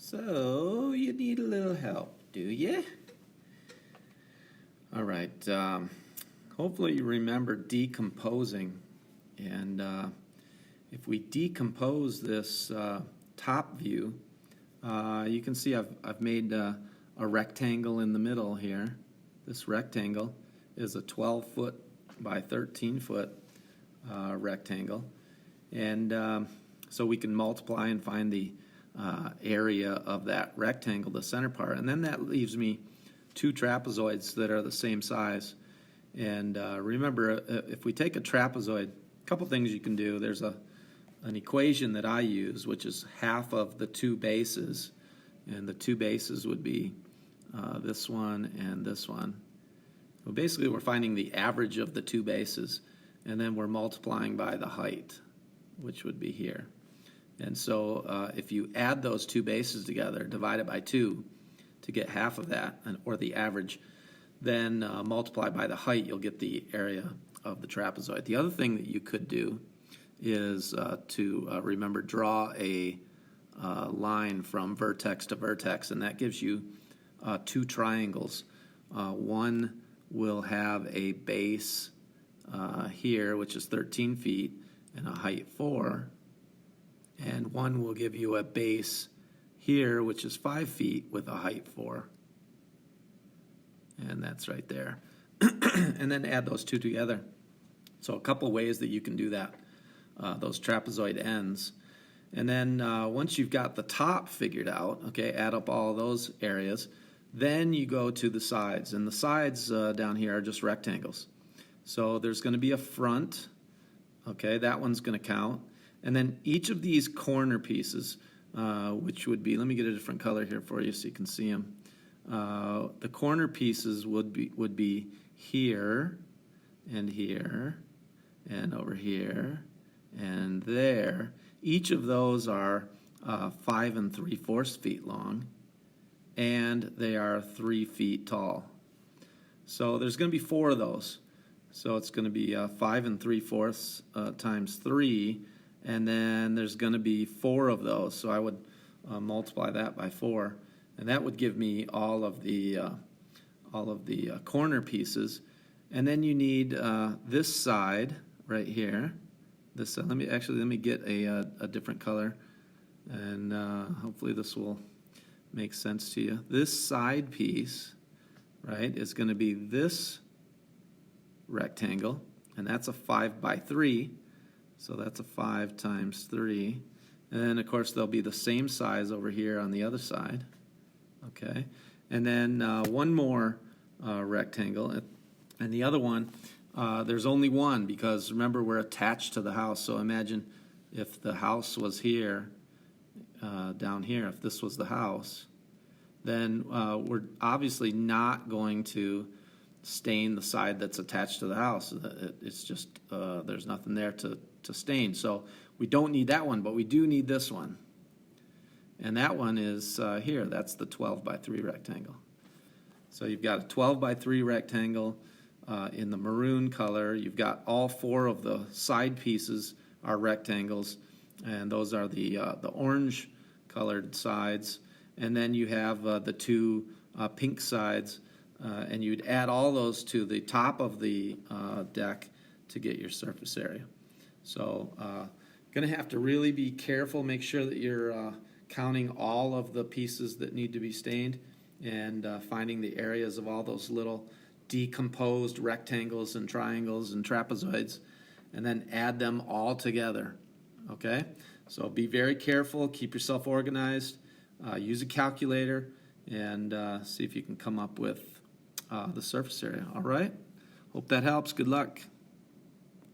So, you need a little help, do you? All right. Hopefully you remember decomposing. And if we decompose this top view, you can see I've made a rectangle in the middle here. This rectangle is a 12-foot by 13-foot rectangle. And so we can multiply and find the area of that rectangle, the center part, and then that leaves me two trapezoids that are the same size. And remember, if we take a trapezoid, a couple things you can do. There's an equation that I use, which is half of the two bases, and the two bases would be this one and this one. Well, basically, we're finding the average of the two bases, and then we're multiplying by the height, which would be here. And so if you add those two bases together, divide it by 2 to get half of that, or the average, then multiply by the height, you'll get the area of the trapezoid. The other thing that you could do is to remember, draw a line from vertex to vertex, and that gives you two triangles. One will have a base here, which is 13 feet, and a height 4. And one will give you a base here, which is 5 feet with a height 4. And that's right there. And then add those two together. So a couple ways that you can do that, those trapezoid ends. And then once you've got the top figured out, okay, add up all those areas, then you go to the sides. And the sides down here are just rectangles. So there's going to be a front, okay, that one's going to count. And then each of these corner pieces, which would be, let me get a different color here for you so you can see them. The corner pieces would be here, and here, and over here, and there. Each of those are 5 3/4 feet long, and they are 3 feet tall. So there's going to be 4 of those. So it's going to be 5 3/4 times 3. And then there's going to be 4 of those, so I would multiply that by 4, and that would give me all of the corner pieces. And then you need this side right here. This side. Let me get a different color, and hopefully this will make sense to you. This side piece, right, is going to be this rectangle, and that's a 5 by 3. So that's a 5 times 3. And then, of course, they'll be the same size over here on the other side. Okay. And then one more rectangle. And the other one, there's only one because, remember, we're attached to the house. So imagine if the house was here, down here, if this was the house, then we're obviously not going to stain the side that's attached to the house. It's just, there's nothing there to stain. So we don't need that one, but we do need this one. And that one is here. That's the 12 by 3 rectangle. So you've got a 12 by 3 rectangle in the maroon color. You've got all 4 of the side pieces are rectangles, and those are the orange colored sides. And then you have the 2 pink sides, and you'd add all those to the top of the deck to get your surface area. So going to have to really be careful, make sure that you're counting all of the pieces that need to be stained, and finding the areas of all those little decomposed rectangles and triangles and trapezoids, and then add them all together. Okay? So be very careful, keep yourself organized, use a calculator, and see if you can come up with the surface area. All right? Hope that helps. Good luck.